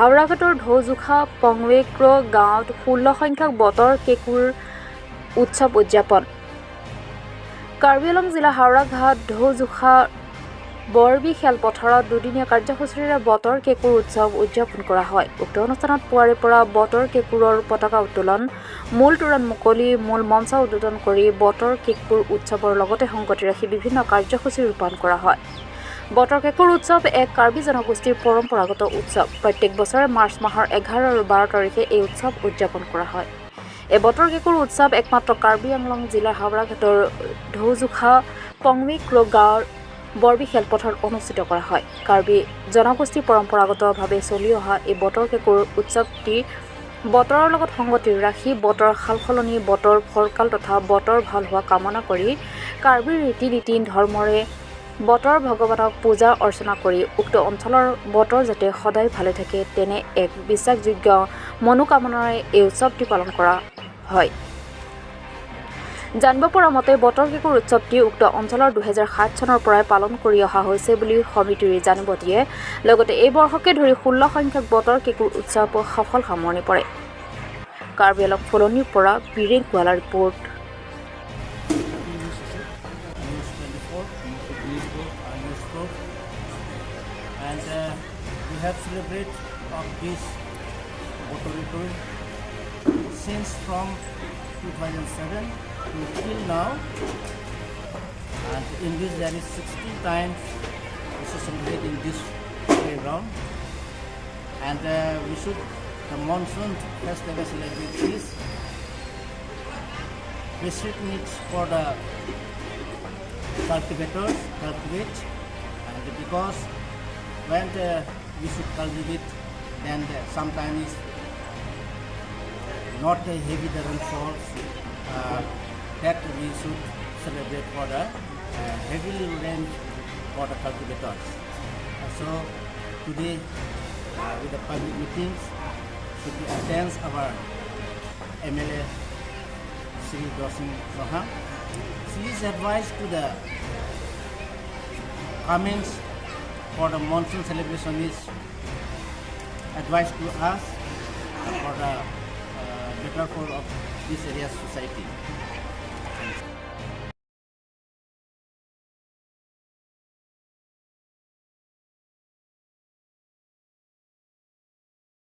হাওৰাঘাটৰ ঢৌজোখা পংৱেক্ৰ গাঁৱত 16 সংখ্যক বতৰ কেঁকুৰ উৎসৱ উদযাপন। কাৰ্বি আংলং জিলা হাওৰাঘাট ঢৌজোখা বৰবি খেলপথাৰত দুদিনীয়া কাৰ্যসূচীৰে বতৰ কেঁকুৰ উৎসৱ উদযাপন কৰা হয়। উক্ত অনুষ্ঠানত পুৱাৰে পৰা বতৰ কেঁকুৰৰ পতাকা উত্তোলন, মূল তোৰণ মুকলি, মূল মঞ্চ উদ্বোধন কৰি বতৰ কেঁকুৰ উৎসৱৰ লগতে সংগতি ৰাখি বিভিন্ন কাৰ্যসূচী ৰূপায়ণ কৰা হয়। বতৰ কেঁকুৰ উৎসৱ এক কাৰ্বি জনগোষ্ঠীৰ পৰম্পৰাগত উৎসৱ। প্ৰত্যেক বছৰে মাৰ্চ মাহৰ 11 আৰু 12 তাৰিখে এই উৎসৱ উদযাপন কৰা হয়। এই বতৰ কেঁকুৰ উৎসৱ একমাত্ৰ কাৰ্বি আংলং জিলাৰ হাওৰাঘাটৰ ঢৌজোখা পংৱেক্ৰ গাঁৱৰ বৰবি খেলপথাৰত অনুষ্ঠিত কৰা হয়। কাৰ্বি জনগোষ্ঠীৰ পৰম্পৰাগতভাৱে চলি অহা এই বতৰ কেঁকুৰ উৎসৱটি বতৰৰ লগত সংগতি ৰাখি বতৰ সালসলনি, বতৰ ফৰকাল তথা বতৰ ভাল হোৱা কামনা কৰি কাৰ্বিৰ ৰীতি-নীতি ধৰ্মৰে বতৰ ভগৱানক পূজা অৰ্চনা কৰি উক্ত অঞ্চলৰ বতৰ যাতে সদায় ভালে থাকে তেনে এক বিশ্বাসযোগ্য মনোকামনাৰে এই উৎসৱটি পালন কৰা হয়। জানিব পৰা মতে বতৰ কেঁকুৰ উৎসৱটি উক্ত অঞ্চলৰ 2007 চনৰ পৰাই পালন কৰি অহা হৈছে বুলি সমিতিয়ে জানিব দিয়ে। লগতে এই বৰ্ষকে ধৰি 16 সংখ্যক বতৰ কেঁকুৰ উৎসৱ সফল সামৰণি পৰে। কাৰ্বি আংলং ফলনিৰ পৰা বীৰেন গোৱালাৰ report. And we have celebrated of this Botorikul since from 2007 to till now, and in this there is 60 times we should celebrate in this playground, and we should the monsoon festival celebrate this. Basic needs for the cultivators cultivate, and because when we should cultivate, then sometimes not a heavy the rainfalls that we should celebrate for the heavily rain for the cultivators. So today with the public meetings should be attend our MLA Sri Dosin Soham. She is advised to the comments for the monsoon celebration is advised to us for the better for of this area society.